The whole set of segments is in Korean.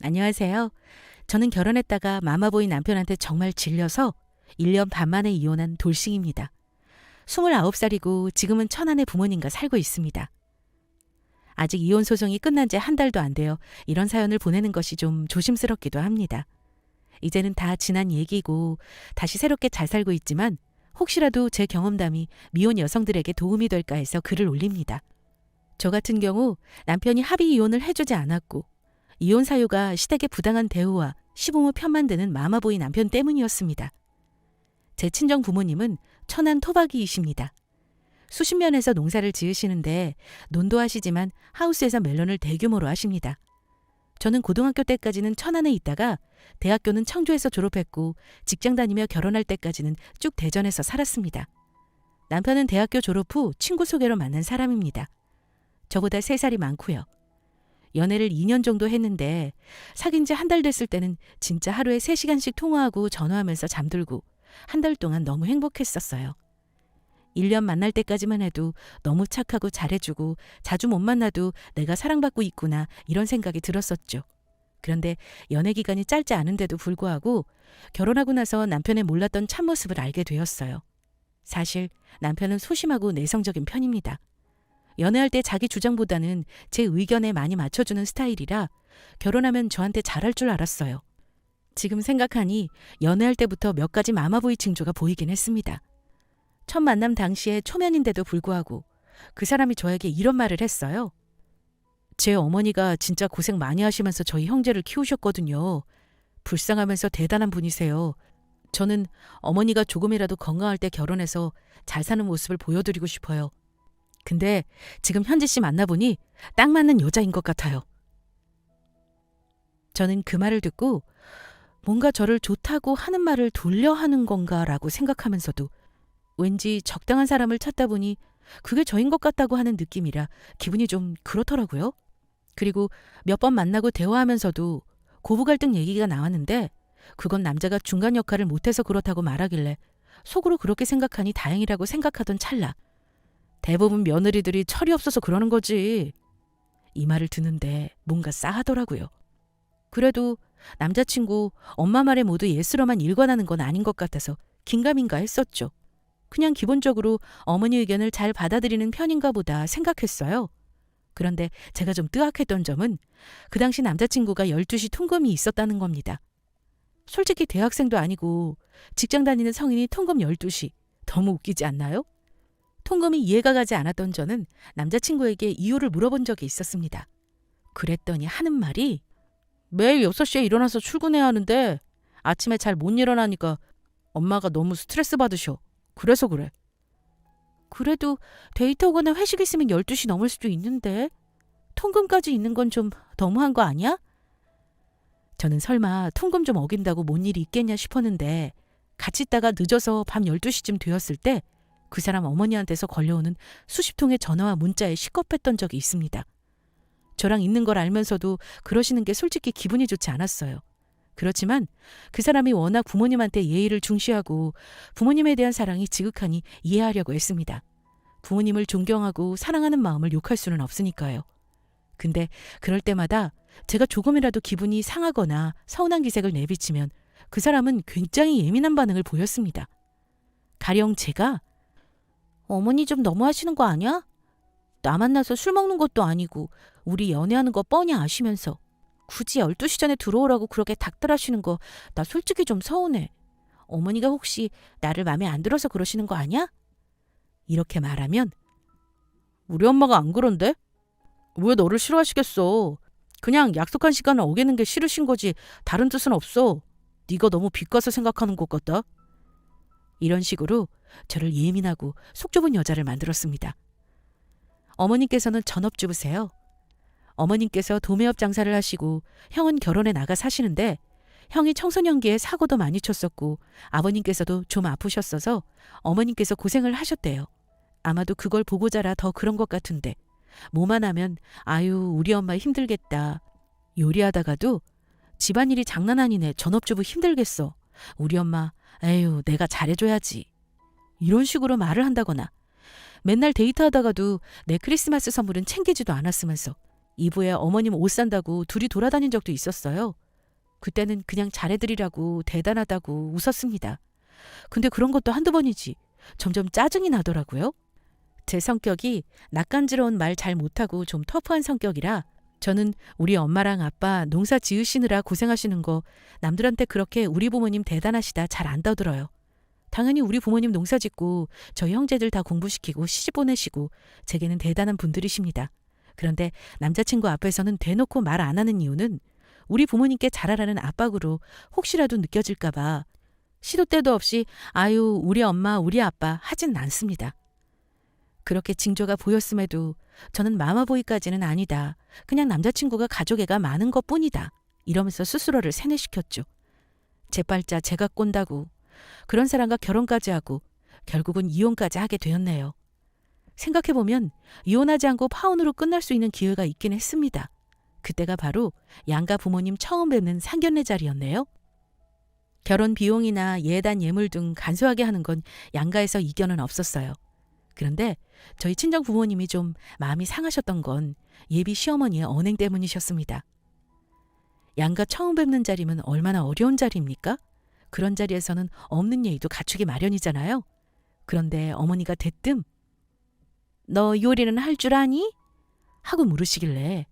안녕하세요. 저는 결혼했다가 마마보이 남편한테 정말 질려서 1년 반 만에 이혼한 돌싱입니다. 29살이고 지금은 천안의 부모님과 살고 있습니다. 아직 이혼 소송이 끝난 지 한 달도 안 돼요. 이런 사연을 보내는 것이 좀 조심스럽기도 합니다. 이제는 다 지난 얘기고 다시 새롭게 잘 살고 있지만 혹시라도 제 경험담이 미혼 여성들에게 도움이 될까 해서 글을 올립니다. 저 같은 경우 남편이 합의 이혼을 해주지 않았고 이혼 사유가 시댁의 부당한 대우와 시부모 편만 드는 마마보이 남편 때문이었습니다. 제 친정 부모님은 천안 토박이이십니다. 수십 년에서 농사를 지으시는데 논도 하시지만 하우스에서 멜론을 대규모로 하십니다. 저는 고등학교 때까지는 천안에 있다가 대학교는 청주에서 졸업했고 직장 다니며 결혼할 때까지는 쭉 대전에서 살았습니다. 남편은 대학교 졸업 후 친구 소개로 만난 사람입니다. 저보다 3살이 많고요. 연애를 2년 정도 했는데 사귄 지 한 달 됐을 때는 진짜 하루에 3시간씩 통화하고 전화하면서 잠들고 한 달 동안 너무 행복했었어요. 1년 만날 때까지만 해도 너무 착하고 잘해주고 자주 못 만나도 내가 사랑받고 있구나 이런 생각이 들었었죠. 그런데 연애 기간이 짧지 않은데도 불구하고 결혼하고 나서 남편의 몰랐던 참모습을 알게 되었어요. 사실 남편은 소심하고 내성적인 편입니다. 연애할 때 자기 주장보다는 제 의견에 많이 맞춰주는 스타일이라 결혼하면 저한테 잘할 줄 알았어요. 지금 생각하니 연애할 때부터 몇 가지 마마보이 징조가 보이긴 했습니다. 첫 만남 당시에 초면인데도 불구하고 그 사람이 저에게 이런 말을 했어요. 제 어머니가 진짜 고생 많이 하시면서 저희 형제를 키우셨거든요. 불쌍하면서 대단한 분이세요. 저는 어머니가 조금이라도 건강할 때 결혼해서 잘 사는 모습을 보여드리고 싶어요. 근데 지금 현지 씨 만나보니 딱 맞는 여자인 것 같아요. 저는 그 말을 듣고 뭔가 저를 좋다고 하는 말을 돌려 하는 건가라고 생각하면서도 왠지 적당한 사람을 찾다 보니 그게 저인 것 같다고 하는 느낌이라 기분이 좀 그렇더라고요. 그리고 몇 번 만나고 대화하면서도 고부 갈등 얘기가 나왔는데 그건 남자가 중간 역할을 못해서 그렇다고 말하길래 속으로 그렇게 생각하니 다행이라고 생각하던 찰나 대부분 며느리들이 철이 없어서 그러는 거지. 이 말을 듣는데 뭔가 싸하더라고요. 그래도 남자친구 엄마 말에 모두 예스로만 일관하는 건 아닌 것 같아서 긴가민가 했었죠. 그냥 기본적으로 어머니 의견을 잘 받아들이는 편인가 보다 생각했어요. 그런데 제가 좀 뜨악했던 점은 그 당시 남자친구가 12시 통금이 있었다는 겁니다. 솔직히 대학생도 아니고 직장 다니는 성인이 통금 12시. 너무 웃기지 않나요? 통금이 이해가 가지 않았던 저는 남자친구에게 이유를 물어본 적이 있었습니다. 그랬더니 하는 말이 매일 6시에 일어나서 출근해야 하는데 아침에 잘 못 일어나니까 엄마가 너무 스트레스 받으셔. 그래서 그래. 그래도 데이트하거나 회식 있으면 12시 넘을 수도 있는데 통금까지 있는 건 좀 너무한 거 아니야? 저는 설마 통금 좀 어긴다고 뭔 일이 있겠냐 싶었는데 같이 있다가 늦어서 밤 12시쯤 되었을 때 그 사람 어머니한테서 걸려오는 수십 통의 전화와 문자에 식겁했던 적이 있습니다. 저랑 있는 걸 알면서도 그러시는 게 솔직히 기분이 좋지 않았어요. 그렇지만 그 사람이 워낙 부모님한테 예의를 중시하고 부모님에 대한 사랑이 지극하니 이해하려고 했습니다. 부모님을 존경하고 사랑하는 마음을 욕할 수는 없으니까요. 근데 그럴 때마다 제가 조금이라도 기분이 상하거나 서운한 기색을 내비치면 그 사람은 굉장히 예민한 반응을 보였습니다. 가령 제가 어머니 좀 너무하시는 거 아니야? 나 만나서 술 먹는 것도 아니고 우리 연애하는 거 뻔히 아시면서 굳이 12시 전에 들어오라고 그렇게 닥달하시는 거 나 솔직히 좀 서운해. 어머니가 혹시 나를 마음에 안 들어서 그러시는 거 아니야? 이렇게 말하면 우리 엄마가 안 그런데? 왜 너를 싫어하시겠어? 그냥 약속한 시간을 어기는 게 싫으신 거지 다른 뜻은 없어. 네가 너무 빚가서 생각하는 것 같다. 이런 식으로 저를 예민하고 속 좁은 여자를 만들었습니다. 어머님께서는 전업주부세요. 어머님께서 도매업 장사를 하시고 형은 결혼해 나가 사시는데 형이 청소년기에 사고도 많이 쳤었고 아버님께서도 좀 아프셨어서 어머님께서 고생을 하셨대요. 아마도 그걸 보고 자라 더 그런 것 같은데 뭐만 하면 아유 우리 엄마 힘들겠다. 요리하다가도 집안일이 장난 아니네. 전업주부 힘들겠어. 우리 엄마 에휴 내가 잘해줘야지. 이런 식으로 말을 한다거나 맨날 데이트하다가도 내 크리스마스 선물은 챙기지도 않았으면서 이브에 어머님 옷 산다고 둘이 돌아다닌 적도 있었어요. 그때는 그냥 잘해드리라고 대단하다고 웃었습니다. 근데 그런 것도 한두 번이지 점점 짜증이 나더라고요. 제 성격이 낯간지러운 말 잘 못하고 좀 터프한 성격이라 저는 우리 엄마랑 아빠 농사 지으시느라 고생하시는 거 남들한테 그렇게 우리 부모님 대단하시다 잘 안 떠들어요. 당연히 우리 부모님 농사 짓고 저희 형제들 다 공부시키고 시집 보내시고 제게는 대단한 분들이십니다. 그런데 남자친구 앞에서는 대놓고 말 안 하는 이유는 우리 부모님께 잘하라는 압박으로 혹시라도 느껴질까 봐 시도 때도 없이 아유 우리 엄마 우리 아빠 하진 않습니다. 그렇게 징조가 보였음에도 저는 마마보이까지는 아니다. 그냥 남자친구가 가족애가 많은 것뿐이다. 이러면서 스스로를 세뇌시켰죠. 제 팔자 제가 꼰다고 그런 사람과 결혼까지 하고 결국은 이혼까지 하게 되었네요. 생각해보면 이혼하지 않고 파혼으로 끝날 수 있는 기회가 있긴 했습니다. 그때가 바로 양가 부모님 처음 뵙는 상견례 자리였네요. 결혼 비용이나 예단 예물 등 간소하게 하는 건 양가에서 이견은 없었어요. 그런데 저희 친정 부모님이 좀 마음이 상하셨던 건 예비 시어머니의 언행 때문이셨습니다. 양가 처음 뵙는 자리면 얼마나 어려운 자리입니까? 그런 자리에서는 없는 예의도 갖추기 마련이잖아요. 그런데 어머니가 대뜸 너 요리는 할 줄 아니? 하고 물으시길래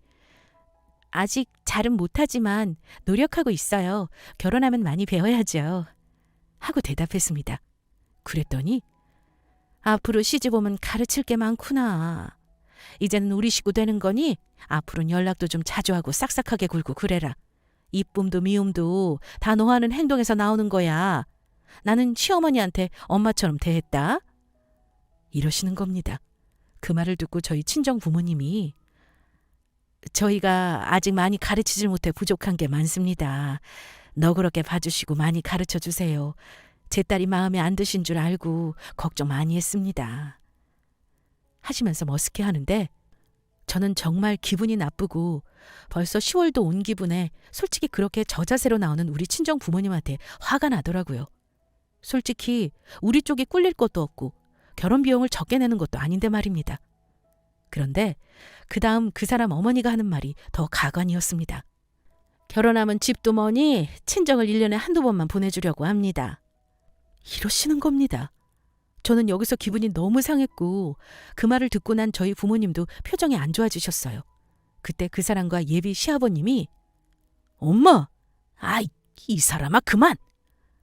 아직 잘은 못하지만 노력하고 있어요. 결혼하면 많이 배워야죠. 하고 대답했습니다. 그랬더니 앞으로 시집 오면 가르칠 게 많구나. 이제는 우리 식구 되는 거니 앞으로는 연락도 좀 자주 하고 싹싹하게 굴고 그래라. 이쁨도 미움도 다 너 하는 행동에서 나오는 거야. 나는 시어머니한테 엄마처럼 대했다. 이러시는 겁니다. 그 말을 듣고 저희 친정 부모님이 저희가 아직 많이 가르치질 못해 부족한 게 많습니다. 너그럽게 봐주시고 많이 가르쳐 주세요. 제 딸이 마음에 안 드신 줄 알고 걱정 많이 했습니다. 하시면서 머쓱해 하는데 저는 정말 기분이 나쁘고 벌써 10월도 온 기분에 솔직히 그렇게 저자세로 나오는 우리 친정 부모님한테 화가 나더라고요. 솔직히 우리 쪽이 꿀릴 것도 없고 결혼 비용을 적게 내는 것도 아닌데 말입니다. 그런데 그 다음 그 사람 어머니가 하는 말이 더 가관이었습니다. 결혼하면 집도 머니 친정을 1년에 한두 번만 보내주려고 합니다. 이러시는 겁니다. 저는 여기서 기분이 너무 상했고 그 말을 듣고 난 저희 부모님도 표정이 안 좋아지셨어요. 그때 그 사람과 예비 시아버님이 엄마! 아이, 이 사람아 그만!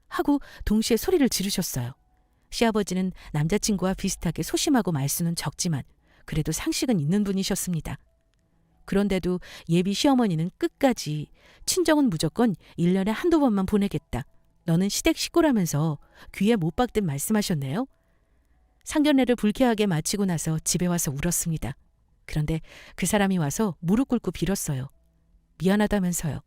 하고 동시에 소리를 지르셨어요. 시아버지는 남자친구와 비슷하게 소심하고 말수는 적지만 그래도 상식은 있는 분이셨습니다. 그런데도 예비 시어머니는 끝까지 친정은 무조건 1년에 한두 번만 보내겠다. 너는 시댁 식구라면서 귀에 못 박듯 말씀하셨네요. 상견례를 불쾌하게 마치고 나서 집에 와서 울었습니다. 그런데 그 사람이 와서 무릎 꿇고 빌었어요. 미안하다면서요.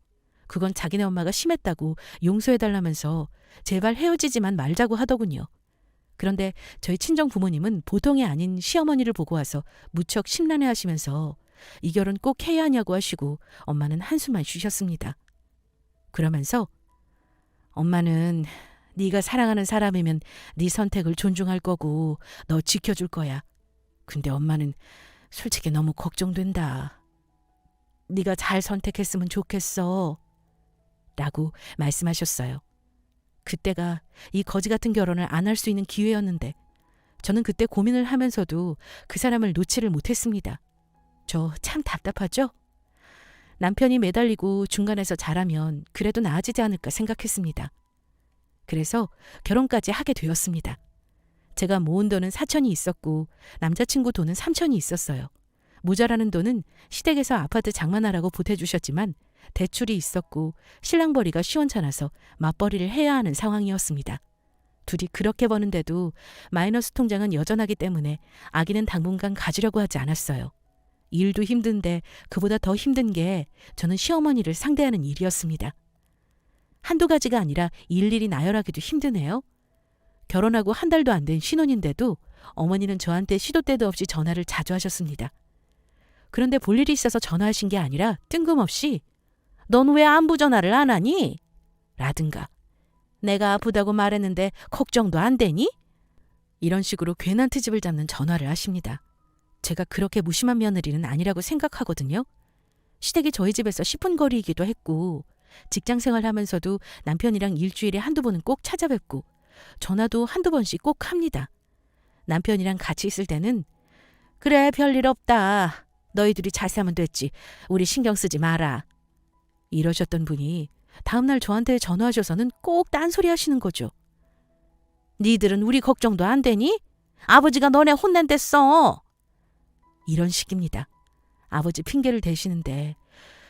그건 자기네 엄마가 심했다고 용서해달라면서 제발 헤어지지만 말자고 하더군요. 그런데 저희 친정 부모님은 보통이 아닌 시어머니를 보고 와서 무척 심란해하시면서 이 결혼 꼭 해야 하냐고 하시고 엄마는 한숨만 쉬셨습니다. 그러면서 엄마는 네가 사랑하는 사람이면 네 선택을 존중할 거고 너 지켜줄 거야. 근데 엄마는 솔직히 너무 걱정된다. 네가 잘 선택했으면 좋겠어. 라고 말씀하셨어요. 그때가 이 거지 같은 결혼을 안 할 수 있는 기회였는데 저는 그때 고민을 하면서도 그 사람을 놓지를 못했습니다. 저 참 답답하죠? 남편이 매달리고 중간에서 잘하면 그래도 나아지지 않을까 생각했습니다. 그래서 결혼까지 하게 되었습니다. 제가 모은 돈은 4천이 있었고 남자친구 돈은 3천이 있었어요. 모자라는 돈은 시댁에서 아파트 장만하라고 보태주셨지만 대출이 있었고 신랑벌이가 시원찮아서 맞벌이를 해야 하는 상황이었습니다. 둘이 그렇게 버는데도 마이너스 통장은 여전하기 때문에 아기는 당분간 가지려고 하지 않았어요. 일도 힘든데 그보다 더 힘든 게 저는 시어머니를 상대하는 일이었습니다. 한두 가지가 아니라 일일이 나열하기도 힘드네요. 결혼하고 한 달도 안 된 신혼인데도 어머니는 저한테 시도 때도 없이 전화를 자주 하셨습니다. 그런데 볼 일이 있어서 전화하신 게 아니라 뜬금없이 넌 왜 안부 전화를 안 하니? 라든가 내가 아프다고 말했는데 걱정도 안 되니? 이런 식으로 괜한 트집을 잡는 전화를 하십니다. 제가 그렇게 무심한 며느리는 아니라고 생각하거든요. 시댁이 저희 집에서 10분 거리이기도 했고 직장 생활하면서도 남편이랑 일주일에 한두 번은 꼭 찾아뵙고 전화도 한두 번씩 꼭 합니다. 남편이랑 같이 있을 때는 그래 별일 없다. 너희들이 잘 사면 됐지. 우리 신경 쓰지 마라. 이러셨던 분이 다음날 저한테 전화하셔서는 꼭 딴소리 하시는 거죠. 니들은 우리 걱정도 안 되니? 아버지가 너네 혼낸댔어. 이런 식입니다. 아버지 핑계를 대시는데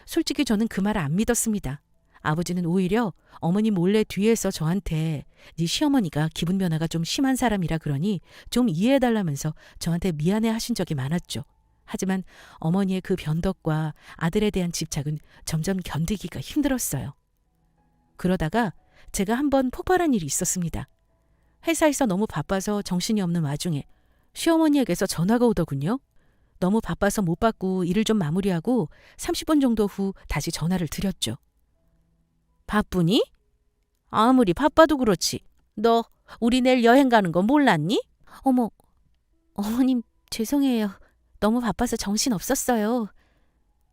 솔직히 저는 그 말을 안 믿었습니다. 아버지는 오히려 어머니 몰래 뒤에서 저한테 네 시어머니가 기분 변화가 좀 심한 사람이라 그러니 좀 이해해달라면서 저한테 미안해 하신 적이 많았죠. 하지만 어머니의 그 변덕과 아들에 대한 집착은 점점 견디기가 힘들었어요. 그러다가 제가 한번 폭발한 일이 있었습니다. 회사에서 너무 바빠서 정신이 없는 와중에 시어머니에게서 전화가 오더군요. 너무 바빠서 못 받고 일을 좀 마무리하고 30분 정도 후 다시 전화를 드렸죠. 바쁘니? 아무리 바빠도 그렇지. 너 우리 내일 여행 가는 거 몰랐니? 어머, 어머님 죄송해요. 너무 바빠서 정신 없었어요.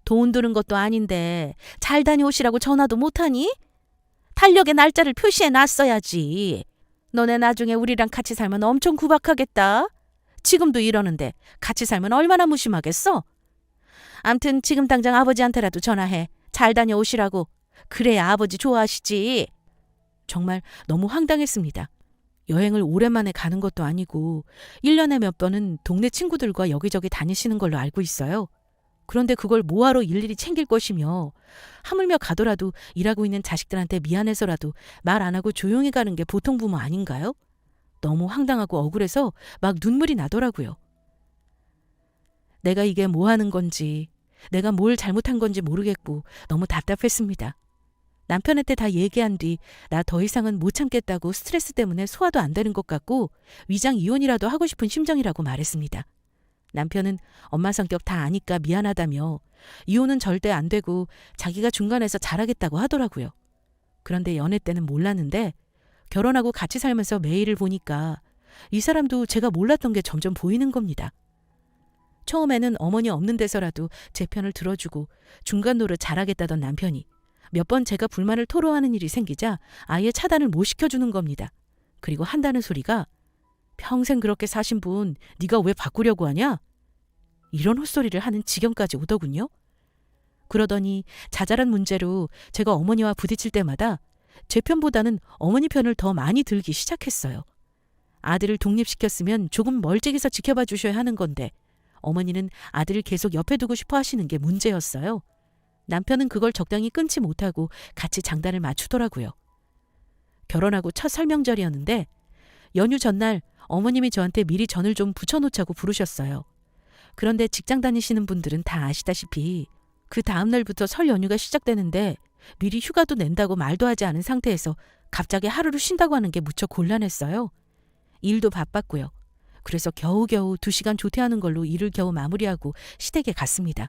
돈 드는 것도 아닌데 잘 다녀오시라고 전화도 못하니? 달력에 날짜를 표시해 놨어야지. 너네 나중에 우리랑 같이 살면 엄청 구박하겠다. 지금도 이러는데 같이 살면 얼마나 무심하겠어? 암튼 지금 당장 아버지한테라도 전화해. 잘 다녀오시라고. 그래야 아버지 좋아하시지. 정말 너무 황당했습니다. 여행을 오랜만에 가는 것도 아니고 1년에 몇 번은 동네 친구들과 여기저기 다니시는 걸로 알고 있어요. 그런데 그걸 뭐하러 일일이 챙길 것이며 하물며 가더라도 일하고 있는 자식들한테 미안해서라도 말 안 하고 조용히 가는 게 보통 부모 아닌가요? 너무 황당하고 억울해서 막 눈물이 나더라고요. 내가 이게 뭐 하는 건지, 내가 뭘 잘못한 건지 모르겠고 너무 답답했습니다. 남편한테 다 얘기한 뒤 나 더 이상은 못 참겠다고 스트레스 때문에 소화도 안 되는 것 같고 위장 이혼이라도 하고 싶은 심정이라고 말했습니다. 남편은 엄마 성격 다 아니까 미안하다며 이혼은 절대 안 되고 자기가 중간에서 잘하겠다고 하더라고요. 그런데 연애 때는 몰랐는데 결혼하고 같이 살면서 매일을 보니까 이 사람도 제가 몰랐던 게 점점 보이는 겁니다. 처음에는 어머니 없는 데서라도 제 편을 들어주고 중간 노릇 잘하겠다던 남편이 몇 번 제가 불만을 토로하는 일이 생기자 아예 차단을 못 시켜주는 겁니다. 그리고 한다는 소리가 평생 그렇게 사신 분 네가 왜 바꾸려고 하냐? 이런 헛소리를 하는 지경까지 오더군요. 그러더니 자잘한 문제로 제가 어머니와 부딪힐 때마다 제 편보다는 어머니 편을 더 많이 들기 시작했어요. 아들을 독립시켰으면 조금 멀찍이서 지켜봐 주셔야 하는 건데 어머니는 아들을 계속 옆에 두고 싶어 하시는 게 문제였어요. 남편은 그걸 적당히 끊지 못하고 같이 장단을 맞추더라고요. 결혼하고 첫 설명절이었는데 연휴 전날 어머님이 저한테 미리 전을 좀 부쳐놓자고 부르셨어요. 그런데 직장 다니시는 분들은 다 아시다시피 그 다음 날부터 설 연휴가 시작되는데 미리 휴가도 낸다고 말도 하지 않은 상태에서 갑자기 하루를 쉰다고 하는 게 무척 곤란했어요. 일도 바빴고요. 그래서 겨우겨우 2시간 조퇴하는 걸로 일을 겨우 마무리하고 시댁에 갔습니다.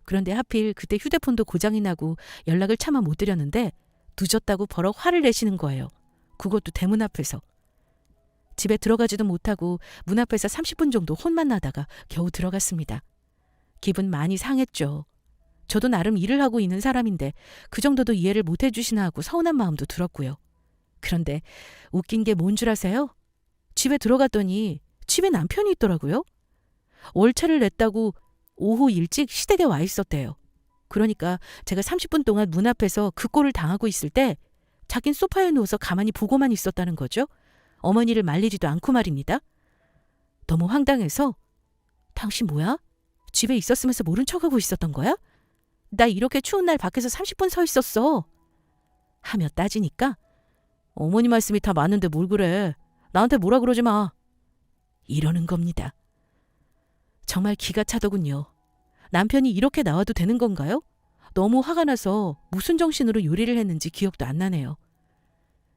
그런데 하필 그때 휴대폰도 고장이 나고 연락을 차마 못 드렸는데 늦었다고 버럭 화를 내시는 거예요. 그것도 대문 앞에서. 집에 들어가지도 못하고 문 앞에서 30분 정도 혼만 나다가 겨우 들어갔습니다. 기분 많이 상했죠. 저도 나름 일을 하고 있는 사람인데 그 정도도 이해를 못 해주시나 하고 서운한 마음도 들었고요. 그런데 웃긴 게 뭔 줄 아세요? 집에 들어갔더니 집에 남편이 있더라고요. 월차를 냈다고 오후 일찍 시댁에 와 있었대요. 그러니까 제가 30분 동안 문 앞에서 그 꼴을 당하고 있을 때 자긴 소파에 누워서 가만히 보고만 있었다는 거죠. 어머니를 말리지도 않고 말입니다. 너무 황당해서 당신 뭐야? 집에 있었으면서 모른 척하고 있었던 거야? 나 이렇게 추운 날 밖에서 30분 서 있었어. 하며 따지니까 어머니 말씀이 다 맞는데 뭘 그래. 나한테 뭐라 그러지 마. 이러는 겁니다. 정말 기가 차더군요. 남편이 이렇게 나와도 되는 건가요? 너무 화가 나서 무슨 정신으로 요리를 했는지 기억도 안 나네요.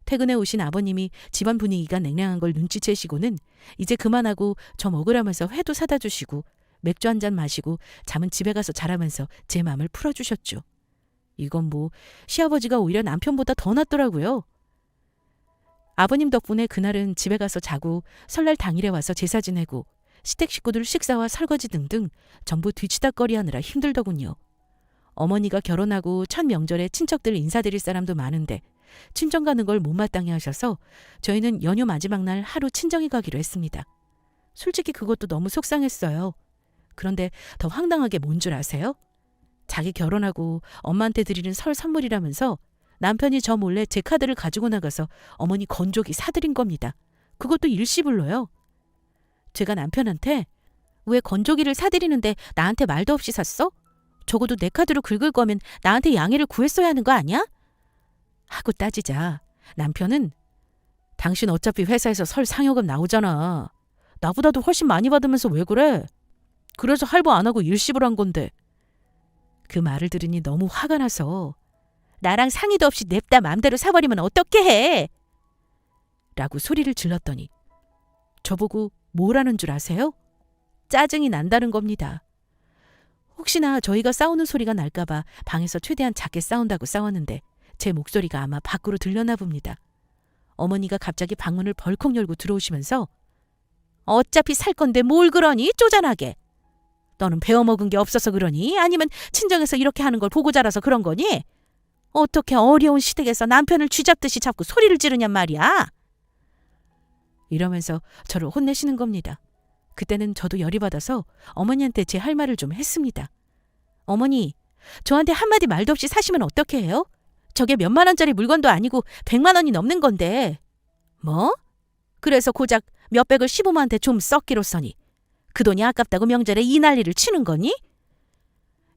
퇴근해 오신 아버님이 집안 분위기가 냉랭한 걸 눈치채시고는 이제 그만하고 저 먹으라면서 회도 사다 주시고 맥주 한 잔 마시고 잠은 집에 가서 자라면서 제 마음을 풀어주셨죠. 이건 뭐 시아버지가 오히려 남편보다 더 낫더라고요. 아버님 덕분에 그날은 집에 가서 자고 설날 당일에 와서 제사 지내고 시댁 식구들 식사와 설거지 등등 전부 뒤치다꺼리 하느라 힘들더군요. 어머니가 결혼하고 첫 명절에 친척들 인사드릴 사람도 많은데 친정 가는 걸 못마땅해 하셔서 저희는 연휴 마지막 날 하루 친정에 가기로 했습니다. 솔직히 그것도 너무 속상했어요. 그런데 더 황당하게 뭔 줄 아세요? 자기 결혼하고 엄마한테 드리는 설 선물이라면서 남편이 저 몰래 제 카드를 가지고 나가서 어머니 건조기 사드린 겁니다. 그것도 일시불로요. 제가 남편한테 왜 건조기를 사드리는데 나한테 말도 없이 샀어? 적어도 내 카드로 긁을 거면 나한테 양해를 구했어야 하는 거 아니야? 하고 따지자 남편은 당신 어차피 회사에서 설 상여금 나오잖아. 나보다도 훨씬 많이 받으면서 왜 그래? 그래서 할부 안 하고 일시불 한 건데. 그 말을 들으니 너무 화가 나서 나랑 상의도 없이 냅다 맘대로 사버리면 어떻게 해? 라고 소리를 질렀더니 저보고 뭐라는 줄 아세요? 짜증이 난다는 겁니다. 혹시나 저희가 싸우는 소리가 날까봐 방에서 최대한 작게 싸운다고 싸웠는데 제 목소리가 아마 밖으로 들렸나 봅니다. 어머니가 갑자기 방문을 벌컥 열고 들어오시면서 어차피 살 건데 뭘 그러니 쪼잔하게. 너는 배워먹은 게 없어서 그러니? 아니면 친정에서 이렇게 하는 걸 보고 자라서 그런 거니? 어떻게 어려운 시댁에서 남편을 쥐잡듯이 잡고 소리를 지르냔 말이야. 이러면서 저를 혼내시는 겁니다. 그때는 저도 열이 받아서 어머니한테 제 할 말을 좀 했습니다. 어머니, 저한테 한마디 말도 없이 사시면 어떻게 해요? 저게 몇만 원짜리 물건도 아니고 100만 원이 넘는 건데. 뭐? 그래서 고작 몇백을 시부모한테 좀 썩기로써니 그 돈이 아깝다고 명절에 이 난리를 치는 거니?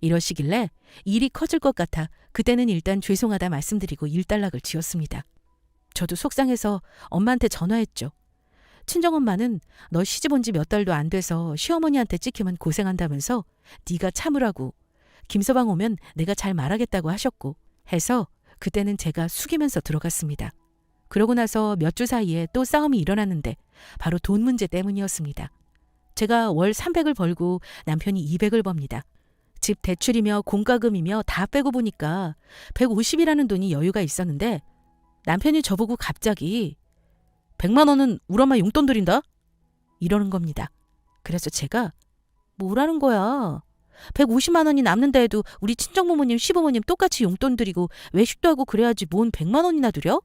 이러시길래 일이 커질 것 같아 그때는 일단 죄송하다 말씀드리고 일단락을 지었습니다. 저도 속상해서 엄마한테 전화했죠. 친정엄마는 너 시집 온 지 몇 달도 안 돼서 시어머니한테 찍히면 고생한다면서 네가 참으라고 김서방 오면 내가 잘 말하겠다고 하셨고 해서 그때는 제가 숙이면서 들어갔습니다. 그러고 나서 몇 주 사이에 또 싸움이 일어났는데 바로 돈 문제 때문이었습니다. 제가 월 300을 벌고 남편이 200을 법니다. 집 대출이며 공과금이며 다 빼고 보니까 150이라는 돈이 여유가 있었는데 남편이 저보고 갑자기 100만 원은 우리 엄마 용돈 드린다? 이러는 겁니다. 그래서 제가 뭐라는 거야? 150만 원이 남는다 해도 우리 친정부모님 시부모님 똑같이 용돈 드리고 외식도 하고 그래야지 뭔 100만 원이나 드려?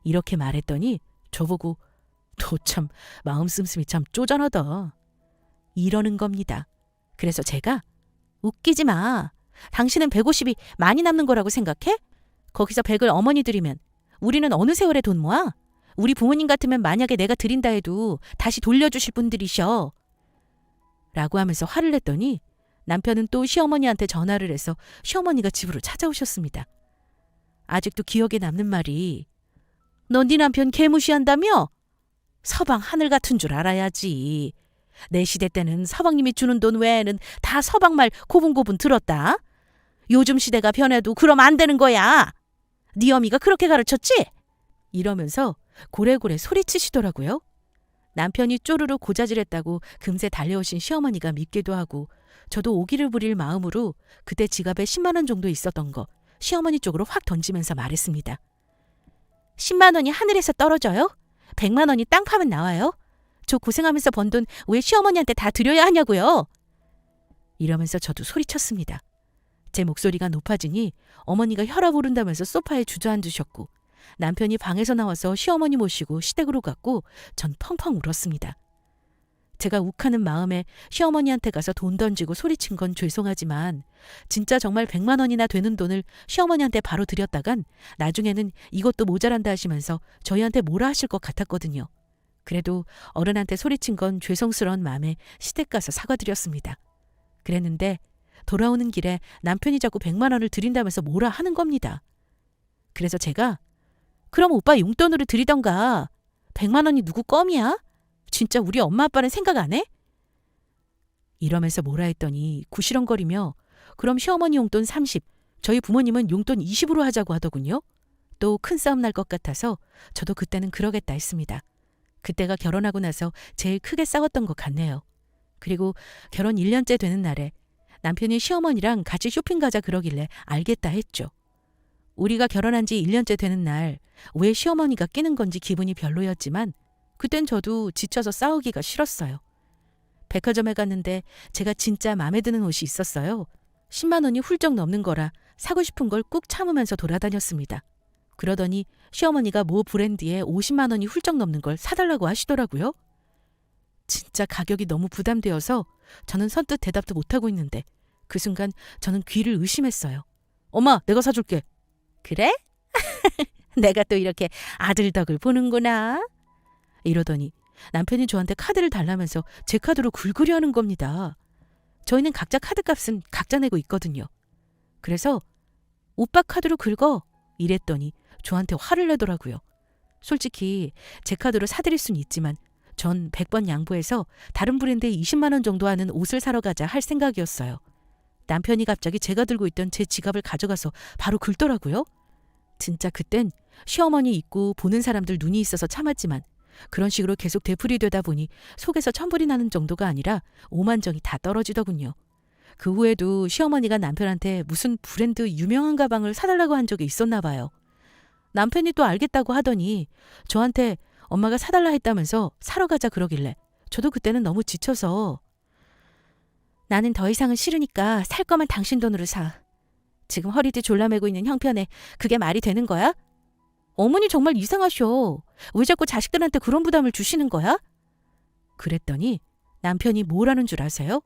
이렇게 말했더니 저보고 너 참 마음 씀씀이 참 쪼잔하다. 이러는 겁니다. 그래서 제가 웃기지 마. 당신은 150이 많이 남는 거라고 생각해? 거기서 100을 어머니 드리면 우리는 어느 세월에 돈 모아? 우리 부모님 같으면 만약에 내가 드린다 해도 다시 돌려주실 분들이셔. 라고 하면서 화를 냈더니 남편은 또 시어머니한테 전화를 해서 시어머니가 집으로 찾아오셨습니다. 아직도 기억에 남는 말이 너 네 남편 개무시한다며? 서방 하늘 같은 줄 알아야지. 내 시대 때는 서방님이 주는 돈 외에는 다 서방 말 고분고분 들었다. 요즘 시대가 변해도 그럼 안 되는 거야. 네 어미가 그렇게 가르쳤지? 이러면서 고래고래 소리치시더라고요. 남편이 쪼르르 고자질했다고 금세 달려오신 시어머니가 밉기도 하고 저도 오기를 부릴 마음으로 그때 지갑에 10만 원 정도 있었던 거 시어머니 쪽으로 확 던지면서 말했습니다. 10만 원이 하늘에서 떨어져요? 100만 원이 땅 파면 나와요? 저 고생하면서 번 돈 왜 시어머니한테 다 드려야 하냐고요? 이러면서 저도 소리쳤습니다. 제 목소리가 높아지니 어머니가 혈압 오른다면서 소파에 주저앉으셨고 남편이 방에서 나와서 시어머니 모시고 시댁으로 갔고 전 펑펑 울었습니다. 제가 욱하는 마음에 시어머니한테 가서 돈 던지고 소리친 건 죄송하지만 진짜 정말 100만 원이나 되는 돈을 시어머니한테 바로 드렸다간 나중에는 이것도 모자란다 하시면서 저희한테 뭐라 하실 것 같았거든요. 그래도 어른한테 소리친 건 죄송스러운 마음에 시댁 가서 사과드렸습니다. 그랬는데 돌아오는 길에 남편이 자꾸 100만 원을 드린다면서 뭐라 하는 겁니다. 그래서 제가 그럼 오빠 용돈으로 드리던가. 100만 원이 누구 껌이야? 진짜 우리 엄마 아빠는 생각 안 해? 이러면서 뭐라 했더니 구시렁거리며 그럼 시어머니 용돈 30, 저희 부모님은 용돈 20으로 하자고 하더군요. 또 큰 싸움 날 것 같아서 저도 그때는 그러겠다 했습니다. 그때가 결혼하고 나서 제일 크게 싸웠던 것 같네요. 그리고 결혼 1년째 되는 날에 남편이 시어머니랑 같이 쇼핑 가자 그러길래 알겠다 했죠. 우리가 결혼한 지 1년째 되는 날 왜 시어머니가 끼는 건지 기분이 별로였지만 그땐 저도 지쳐서 싸우기가 싫었어요. 백화점에 갔는데 제가 진짜 마음에 드는 옷이 있었어요. 10만 원이 훌쩍 넘는 거라 사고 싶은 걸 꾹 참으면서 돌아다녔습니다. 그러더니 시어머니가 모 브랜드에 50만 원이 훌쩍 넘는 걸 사달라고 하시더라고요. 진짜 가격이 너무 부담되어서 저는 선뜻 대답도 못하고 있는데 그 순간 저는 귀를 의심했어요. 엄마, 내가 사줄게. 그래? 내가 또 이렇게 아들 덕을 보는구나. 이러더니 남편이 저한테 카드를 달라면서 제 카드로 긁으려 하는 겁니다. 저희는 각자 카드값은 각자 내고 있거든요. 그래서 오빠 카드로 긁어 이랬더니 저한테 화를 내더라고요. 솔직히 제 카드로 사드릴 순 있지만 전 100번 양보해서 다른 브랜드에 20만 원 정도 하는 옷을 사러 가자 할 생각이었어요. 남편이 갑자기 제가 들고 있던 제 지갑을 가져가서 바로 긁더라고요. 진짜 그땐 시어머니 있고 보는 사람들 눈이 있어서 참았지만 그런 식으로 계속 되풀이되다 보니 속에서 천불이 나는 정도가 아니라 오만정이 다 떨어지더군요. 그 후에도 시어머니가 남편한테 무슨 브랜드 유명한 가방을 사달라고 한 적이 있었나 봐요. 남편이 또 알겠다고 하더니 저한테 엄마가 사달라 했다면서 사러 가자 그러길래 저도 그때는 너무 지쳐서 나는 더 이상은 싫으니까 살 거면 당신 돈으로 사. 지금 허리띠 졸라매고 있는 형편에 그게 말이 되는 거야? 어머니 정말 이상하셔. 왜 자꾸 자식들한테 그런 부담을 주시는 거야? 그랬더니 남편이 뭐라는 줄 아세요?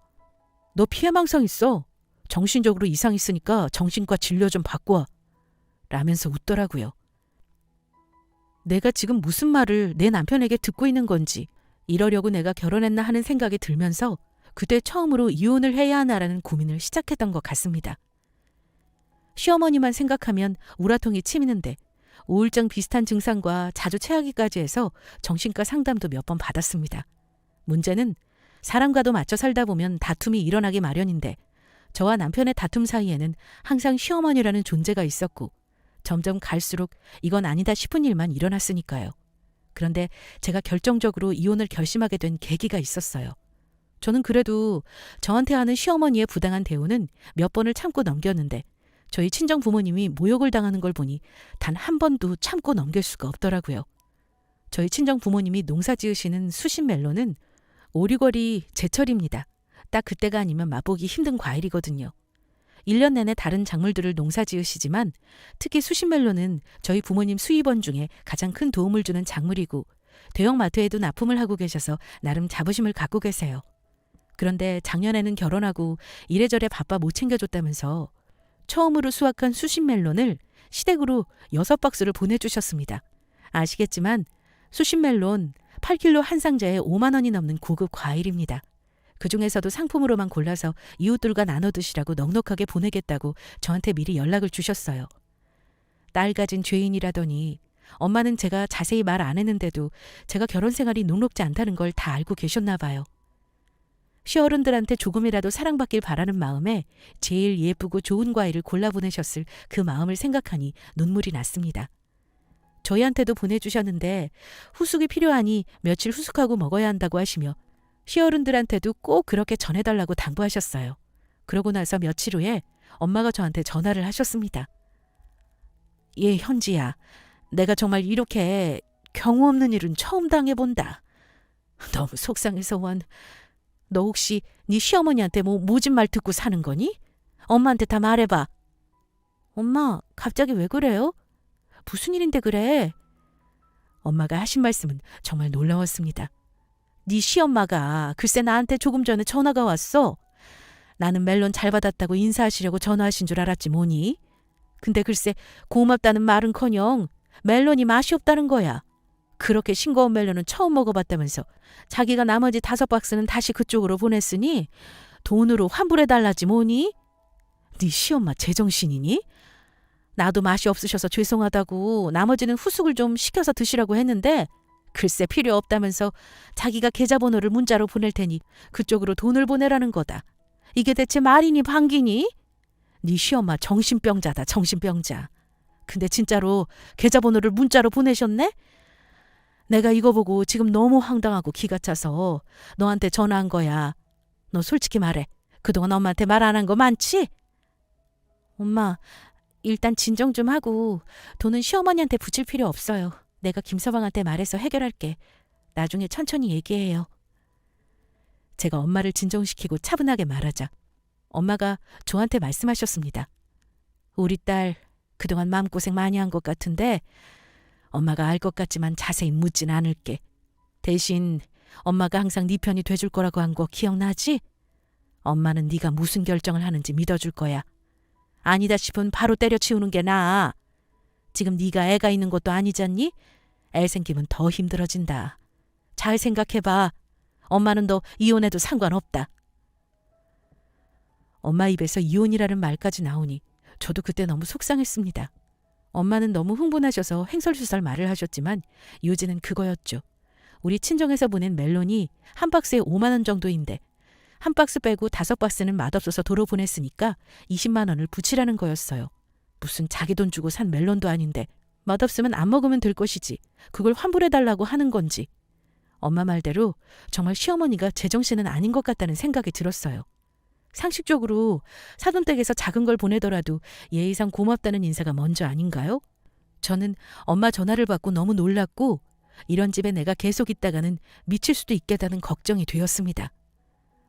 너 피해망상 있어. 정신적으로 이상 있으니까 정신과 진료 좀 받고 와. 라면서 웃더라고요. 내가 지금 무슨 말을 내 남편에게 듣고 있는 건지 이러려고 내가 결혼했나 하는 생각이 들면서 그때 처음으로 이혼을 해야 하나라는 고민을 시작했던 것 같습니다. 시어머니만 생각하면 우라통이 치미는데 우울증 비슷한 증상과 자주 체하기까지 해서 정신과 상담도 몇 번 받았습니다. 문제는 사람과도 맞춰 살다 보면 다툼이 일어나기 마련인데 저와 남편의 다툼 사이에는 항상 시어머니라는 존재가 있었고 점점 갈수록 이건 아니다 싶은 일만 일어났으니까요. 그런데 제가 결정적으로 이혼을 결심하게 된 계기가 있었어요. 저는 그래도 저한테 하는 시어머니의 부당한 대우는 몇 번을 참고 넘겼는데 저희 친정 부모님이 모욕을 당하는 걸 보니 단 한 번도 참고 넘길 수가 없더라고요. 저희 친정 부모님이 농사 지으시는 수신멜론은 오리거리 제철입니다. 딱 그때가 아니면 맛보기 힘든 과일이거든요. 1년 내내 다른 작물들을 농사 지으시지만 특히 수신멜론은 저희 부모님 수입원 중에 가장 큰 도움을 주는 작물이고 대형마트에도 납품을 하고 계셔서 나름 자부심을 갖고 계세요. 그런데 작년에는 결혼하고 이래저래 바빠 못 챙겨줬다면서 처음으로 수확한 수신멜론을 시댁으로 6박스를 보내주셨습니다. 아시겠지만 수신멜론 8kg 한 상자에 5만 원이 넘는 고급 과일입니다. 그중에서도 상품으로만 골라서 이웃들과 나눠 드시라고 넉넉하게 보내겠다고 저한테 미리 연락을 주셨어요. 딸 가진 죄인이라더니 엄마는 제가 자세히 말 안 했는데도 제가 결혼 생활이 녹록지 않다는 걸 다 알고 계셨나 봐요. 시어른들한테 조금이라도 사랑받길 바라는 마음에 제일 예쁘고 좋은 과일을 골라보내셨을 그 마음을 생각하니 눈물이 났습니다. 저희한테도 보내주셨는데 후숙이 필요하니 며칠 후숙하고 먹어야 한다고 하시며 시어른들한테도 꼭 그렇게 전해달라고 당부하셨어요. 그러고 나서 며칠 후에 엄마가 저한테 전화를 하셨습니다. 예, 현지야. 내가 정말 이렇게 경우 없는 일은 처음 당해본다. 너무 속상해서 원. 너 혹시 네 시어머니한테 모진 말 듣고 사는 거니? 엄마한테 다 말해봐. 엄마, 갑자기 왜 그래요? 무슨 일인데 그래? 엄마가 하신 말씀은 정말 놀라웠습니다. 네 시엄마가 글쎄 나한테 조금 전에 전화가 왔어. 나는 멜론 잘 받았다고 인사하시려고 전화하신 줄 알았지 뭐니? 근데 글쎄 고맙다는 말은커녕 멜론이 맛이 없다는 거야. 그렇게 싱거운 멜론은 처음 먹어봤다면서 자기가 나머지 5박스는 다시 그쪽으로 보냈으니 돈으로 환불해달라지 뭐니? 네 시엄마 제정신이니? 나도 맛이 없으셔서 죄송하다고 나머지는 후숙을 좀 시켜서 드시라고 했는데 글쎄 필요 없다면서 자기가 계좌번호를 문자로 보낼 테니 그쪽으로 돈을 보내라는 거다. 이게 대체 말이니 방기니? 네 시엄마 정신병자다 정신병자. 근데 진짜로 계좌번호를 문자로 보내셨네? 내가 이거 보고 지금 너무 황당하고 기가 차서 너한테 전화한 거야. 너 솔직히 말해. 그동안 엄마한테 말 안 한 거 많지? 엄마, 일단 진정 좀 하고 돈은 시어머니한테 붙일 필요 없어요. 내가 김서방한테 말해서 해결할게. 나중에 천천히 얘기해요. 제가 엄마를 진정시키고 차분하게 말하자 엄마가 저한테 말씀하셨습니다. 우리 딸 그동안 마음고생 많이 한 것 같은데 엄마가 알 것 같지만 자세히 묻진 않을게. 대신 엄마가 항상 네 편이 돼줄 거라고 한 거 기억나지? 엄마는 네가 무슨 결정을 하는지 믿어줄 거야. 아니다 싶으면 바로 때려치우는 게 나아. 지금 네가 애가 있는 것도 아니잖니? 애 생기면 더 힘들어진다. 잘 생각해봐. 엄마는 너 이혼해도 상관없다. 엄마 입에서 이혼이라는 말까지 나오니 저도 그때 너무 속상했습니다. 엄마는 너무 흥분하셔서 횡설수설 말을 하셨지만 요지는 그거였죠. 우리 친정에서 보낸 멜론이 한 박스에 5만 원 정도인데 한 박스 빼고 5박스는 맛없어서 도로 보냈으니까 20만 원을 붙이라는 거였어요. 무슨 자기 돈 주고 산 멜론도 아닌데 맛없으면 안 먹으면 될 것이지 그걸 환불해달라고 하는 건지. 엄마 말대로 정말 시어머니가 제정신은 아닌 것 같다는 생각이 들었어요. 상식적으로 사돈댁에서 작은 걸 보내더라도 예의상 고맙다는 인사가 먼저 아닌가요? 저는 엄마 전화를 받고 너무 놀랐고 이런 집에 내가 계속 있다가는 미칠 수도 있겠다는 걱정이 되었습니다.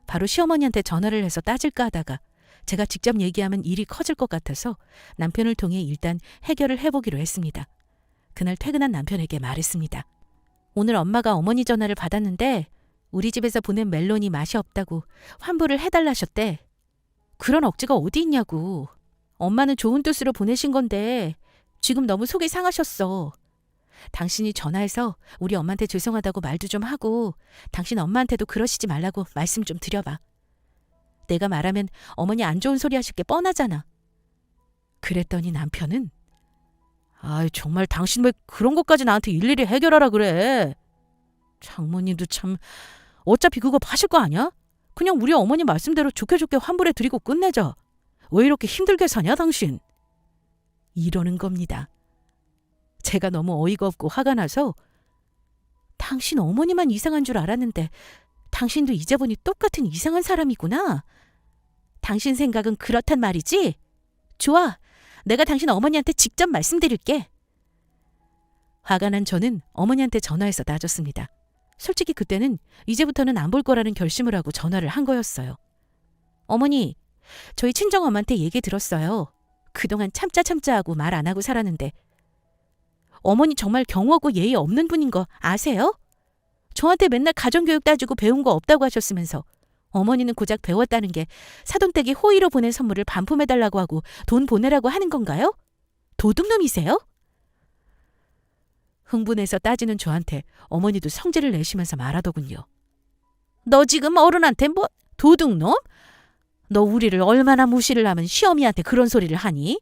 바로 시어머니한테 전화를 해서 따질까 하다가 제가 직접 얘기하면 일이 커질 것 같아서 남편을 통해 일단 해결을 해보기로 했습니다. 그날 퇴근한 남편에게 말했습니다. 오늘 엄마가 어머니 전화를 받았는데 우리 집에서 보낸 멜론이 맛이 없다고 환불을 해달라셨대. 그런 억지가 어디 있냐고. 엄마는 좋은 뜻으로 보내신 건데 지금 너무 속이 상하셨어. 당신이 전화해서 우리 엄마한테 죄송하다고 말도 좀 하고 당신 엄마한테도 그러시지 말라고 말씀 좀 드려봐. 내가 말하면 어머니 안 좋은 소리 하실 게 뻔하잖아. 그랬더니 남편은 아이 정말 당신 왜 그런 것까지 나한테 일일이 해결하라 그래. 장모님도 참 어차피 그거 파실 거 아니야? 그냥 우리 어머니 말씀대로 좋게 좋게 환불해 드리고 끝내자. 왜 이렇게 힘들게 사냐 당신. 이러는 겁니다. 제가 너무 어이가 없고 화가 나서 당신 어머니만 이상한 줄 알았는데 당신도 이제 보니 똑같은 이상한 사람이구나. 당신 생각은 그렇단 말이지? 좋아. 내가 당신 어머니한테 직접 말씀드릴게. 화가 난 저는 어머니한테 전화해서 따졌습니다. 솔직히 그때는 이제부터는 안 볼 거라는 결심을 하고 전화를 한 거였어요. 어머니, 저희 친정엄마한테 얘기 들었어요. 그동안 참자 하고 말 안 하고 살았는데 어머니 정말 경하고 예의 없는 분인 거 아세요? 저한테 맨날 가정교육 따지고 배운 거 없다고 하셨으면서 어머니는 고작 배웠다는 게 사돈댁이 호의로 보낸 선물을 반품해달라고 하고 돈 보내라고 하는 건가요? 도둑놈이세요? 흥분해서 따지는 저한테 어머니도 성질을 내시면서 말하더군요. 너 지금 어른한테 뭐 도둑놈? 너 우리를 얼마나 무시를 하면 시어미한테 그런 소리를 하니?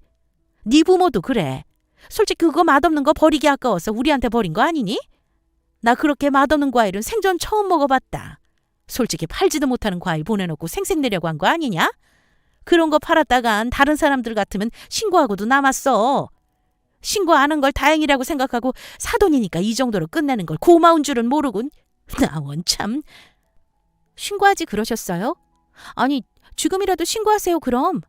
네 부모도 그래. 솔직히 그거 맛없는 거 버리기 아까워서 우리한테 버린 거 아니니? 나 그렇게 맛없는 과일은 생전 처음 먹어봤다. 솔직히 팔지도 못하는 과일 보내놓고 생색 내려고 한 거 아니냐? 그런 거 팔았다간 다른 사람들 같으면 신고하고도 남았어. 신고 안 한 걸 다행이라고 생각하고 사돈이니까 이 정도로 끝내는 걸 고마운 줄은 모르군. 나 원참. 신고하지 그러셨어요? 아니 지금이라도 신고하세요 그럼.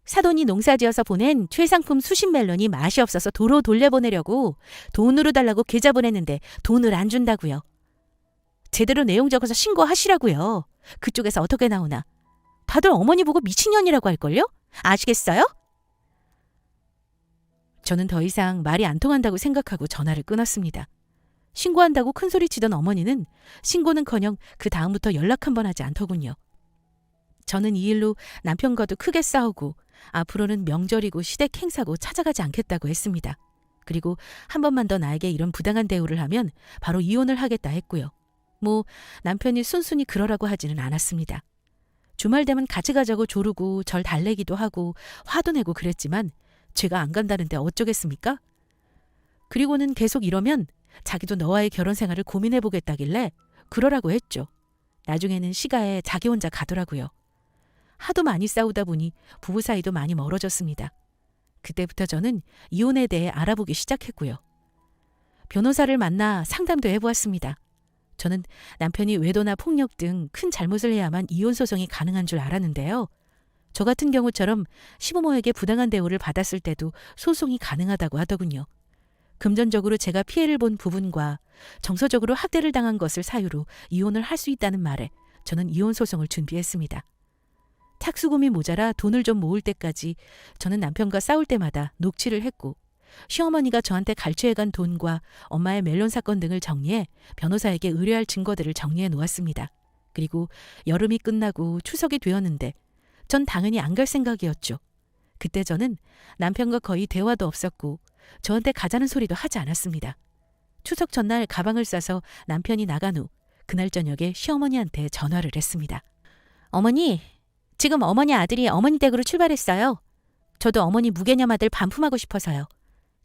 사돈이 농사지어서 보낸 최상품 수십 멜론이 맛이 없어서 도로 돌려보내려고 돈으로 달라고 계좌 보냈는데 돈을 안 준다고요. 제대로 내용 적어서 신고하시라고요. 그쪽에서 어떻게 나오나. 다들 어머니 보고 미친년이라고 할걸요? 아시겠어요? 저는 더 이상 말이 안 통한다고 생각하고 전화를 끊었습니다. 신고한다고 큰소리치던 어머니는 신고는커녕 그 다음부터 연락 한 번 하지 않더군요. 저는 이 일로 남편과도 크게 싸우고 앞으로는 명절이고 시댁 행사고 찾아가지 않겠다고 했습니다. 그리고 한 번만 더 나에게 이런 부당한 대우를 하면 바로 이혼을 하겠다 했고요. 남편이 순순히 그러라고 하지는 않았습니다. 주말 되면 같이 가자고 조르고 절 달래기도 하고 화도 내고 그랬지만 제가 안 간다는데 어쩌겠습니까? 그리고는 계속 이러면 자기도 너와의 결혼 생활을 고민해보겠다길래 그러라고 했죠. 나중에는 시가에 자기 혼자 가더라고요. 하도 많이 싸우다 보니 부부 사이도 많이 멀어졌습니다. 그때부터 저는 이혼에 대해 알아보기 시작했고요. 변호사를 만나 상담도 해보았습니다. 저는 남편이 외도나 폭력 등 큰 잘못을 해야만 이혼 소송이 가능한 줄 알았는데요. 저 같은 경우처럼 시부모에게 부당한 대우를 받았을 때도 소송이 가능하다고 하더군요. 금전적으로 제가 피해를 본 부분과 정서적으로 학대를 당한 것을 사유로 이혼을 할 수 있다는 말에 저는 이혼 소송을 준비했습니다. 착수금이 모자라 돈을 좀 모을 때까지 저는 남편과 싸울 때마다 녹취를 했고 시어머니가 저한테 갈취해간 돈과 엄마의 멜론 사건 등을 정리해 변호사에게 의뢰할 증거들을 정리해 놓았습니다. 그리고 여름이 끝나고 추석이 되었는데 전 당연히 안 갈 생각이었죠. 그때 저는 남편과 거의 대화도 없었고 저한테 가자는 소리도 하지 않았습니다. 추석 전날 가방을 싸서 남편이 나간 후 그날 저녁에 시어머니한테 전화를 했습니다. 어머니, 지금 어머니 아들이 어머니 댁으로 출발했어요. 저도 어머니 무개념 아들 반품하고 싶어서요.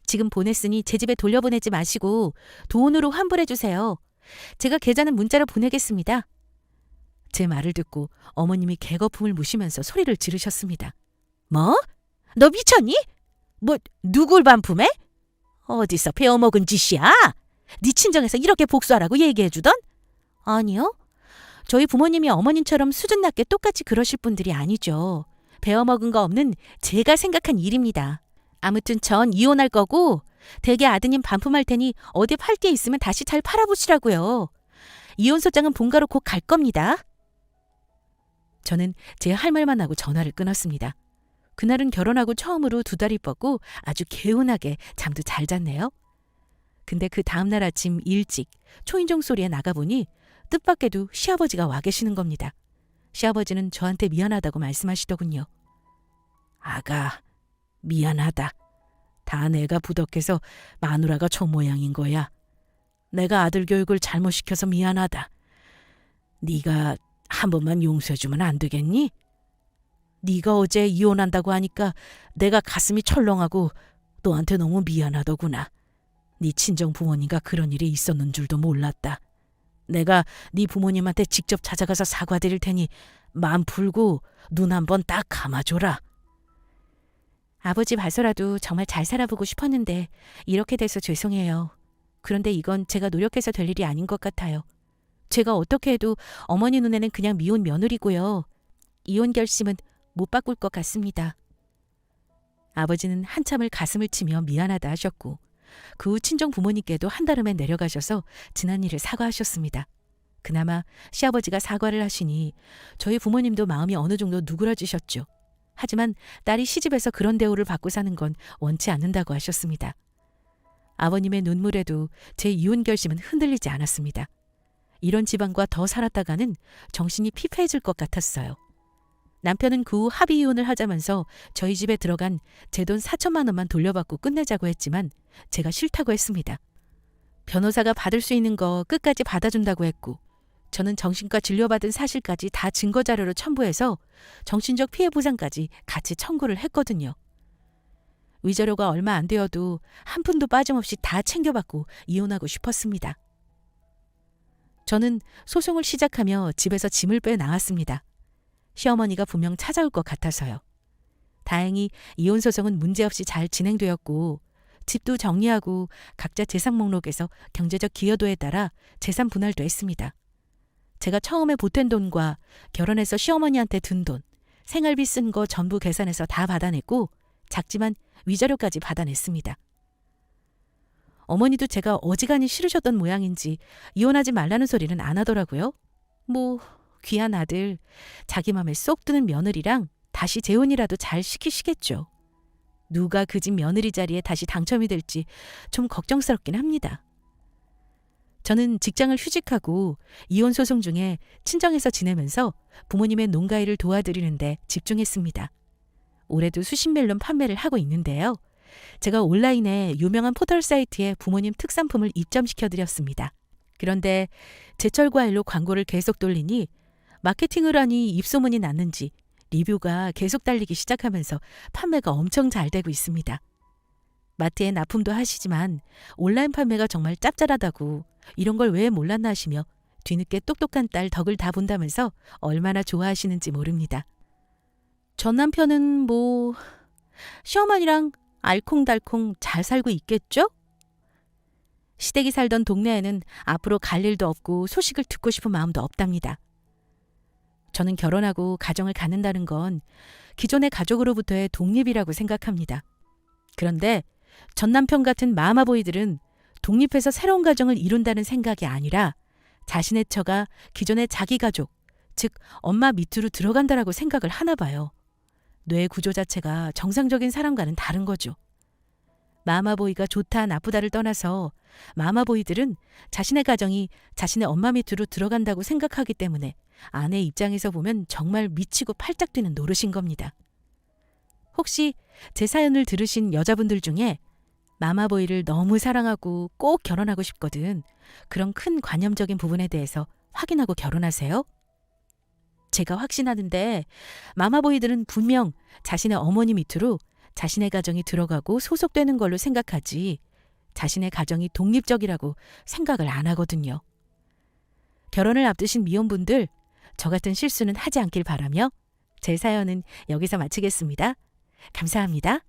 지금 보냈으니 제 집에 돌려보내지 마시고 돈으로 환불해 주세요. 제가 계좌는 문자로 보내겠습니다. 제 말을 듣고 어머님이 개거품을 무시면서 소리를 지르셨습니다. 뭐? 너 미쳤니? 뭐 누굴 반품해? 어디서 배워먹은 짓이야? 네 친정에서 이렇게 복수하라고 얘기해주던? 아니요. 저희 부모님이 어머님처럼 수준 낮게 똑같이 그러실 분들이 아니죠. 배워먹은 거 없는 제가 생각한 일입니다. 아무튼 전 이혼할 거고 대개 아드님 반품할 테니 어디 팔 게 있으면 다시 잘 팔아보시라고요. 이혼소장은 본가로 곧 갈 겁니다. 저는 제 할 말만 하고 전화를 끊었습니다. 그날은 결혼하고 처음으로 2다리 뻗고 아주 개운하게 잠도 잘 잤네요. 근데 그 다음날 아침 일찍 초인종 소리에 나가보니 뜻밖에도 시아버지가 와 계시는 겁니다. 시아버지는 저한테 미안하다고 말씀하시더군요. 아가, 미안하다. 다 내가 부덕해서 마누라가 저 모양인 거야. 내가 아들 교육을 잘못 시켜서 미안하다. 네가 한 번만 용서해주면 안 되겠니? 네가 어제 이혼한다고 하니까 내가 가슴이 철렁하고 너한테 너무 미안하더구나. 네 친정 부모님과 그런 일이 있었는 줄도 몰랐다. 내가 네 부모님한테 직접 찾아가서 사과드릴 테니 마음 풀고 눈 한번 딱 감아줘라. 아버지 봐서라도 정말 잘 살아보고 싶었는데 이렇게 돼서 죄송해요. 그런데 이건 제가 노력해서 될 일이 아닌 것 같아요. 제가 어떻게 해도 어머니 눈에는 그냥 미혼 며느리고요. 이혼 결심은 못 바꿀 것 같습니다. 아버지는 한참을 가슴을 치며 미안하다 하셨고 그 후 친정 부모님께도 한달음에 내려가셔서 지난 일을 사과하셨습니다. 그나마 시아버지가 사과를 하시니 저희 부모님도 마음이 어느 정도 누그러지셨죠. 하지만 딸이 시집에서 그런 대우를 받고 사는 건 원치 않는다고 하셨습니다. 아버님의 눈물에도 제 이혼 결심은 흔들리지 않았습니다. 이런 집안과 더 살았다가는 정신이 피폐해질 것 같았어요. 남편은 그 후 합의 이혼을 하자면서 저희 집에 들어간 제 돈 4천만 원만 돌려받고 끝내자고 했지만 제가 싫다고 했습니다. 변호사가 받을 수 있는 거 끝까지 받아준다고 했고 저는 정신과 진료받은 사실까지 다 증거자료로 첨부해서 정신적 피해 보상까지 같이 청구를 했거든요. 위자료가 얼마 안 되어도 한 푼도 빠짐없이 다 챙겨받고 이혼하고 싶었습니다. 저는 소송을 시작하며 집에서 짐을 빼 나왔습니다. 시어머니가 분명 찾아올 것 같아서요. 다행히 이혼 소송은 문제없이 잘 진행되었고 집도 정리하고 각자 재산 목록에서 경제적 기여도에 따라 재산 분할도 했습니다. 제가 처음에 보탠 돈과 결혼해서 시어머니한테 든 돈, 생활비 쓴 거 전부 계산해서 다 받아냈고 작지만 위자료까지 받아냈습니다. 어머니도 제가 어지간히 싫으셨던 모양인지 이혼하지 말라는 소리는 안 하더라고요. 뭐 귀한 아들, 자기 맘에 쏙 드는 며느리랑 다시 재혼이라도 잘 시키시겠죠. 누가 그 집 며느리 자리에 다시 당첨이 될지 좀 걱정스럽긴 합니다. 저는 직장을 휴직하고 이혼 소송 중에 친정에서 지내면서 부모님의 농가일을 도와드리는데 집중했습니다. 올해도 수십 멜론 판매를 하고 있는데요. 제가 온라인에 유명한 포털 사이트에 부모님 특산품을 입점시켜드렸습니다. 그런데 제철 과일로 광고를 계속 돌리니 마케팅을 하니 입소문이 났는지 리뷰가 계속 달리기 시작하면서 판매가 엄청 잘 되고 있습니다. 마트에 납품도 하시지만 온라인 판매가 정말 짭짤하다고 이런 걸 왜 몰랐나 하시며 뒤늦게 똑똑한 딸 덕을 다 본다면서 얼마나 좋아하시는지 모릅니다. 전 남편은 시어머니랑 알콩달콩 잘 살고 있겠죠? 시댁이 살던 동네에는 앞으로 갈 일도 없고 소식을 듣고 싶은 마음도 없답니다. 저는 결혼하고 가정을 갖는다는 건 기존의 가족으로부터의 독립이라고 생각합니다. 그런데 전 남편 같은 마마보이들은 독립해서 새로운 가정을 이룬다는 생각이 아니라 자신의 처가 기존의 자기 가족, 즉 엄마 밑으로 들어간다라고 생각을 하나 봐요. 뇌 구조 자체가 정상적인 사람과는 다른 거죠. 마마보이가 좋다 나쁘다를 떠나서 마마보이들은 자신의 가정이 자신의 엄마 밑으로 들어간다고 생각하기 때문에 아내 입장에서 보면 정말 미치고 팔짝 뛰는 노릇인 겁니다. 혹시 제 사연을 들으신 여자분들 중에 마마보이를 너무 사랑하고 꼭 결혼하고 싶거든. 그런 큰 관념적인 부분에 대해서 확인하고 결혼하세요. 제가 확신하는데 마마보이들은 분명 자신의 어머니 밑으로 자신의 가정이 들어가고 소속되는 걸로 생각하지 자신의 가정이 독립적이라고 생각을 안 하거든요. 결혼을 앞두신 미혼분들, 저 같은 실수는 하지 않길 바라며 제 사연은 여기서 마치겠습니다. 감사합니다.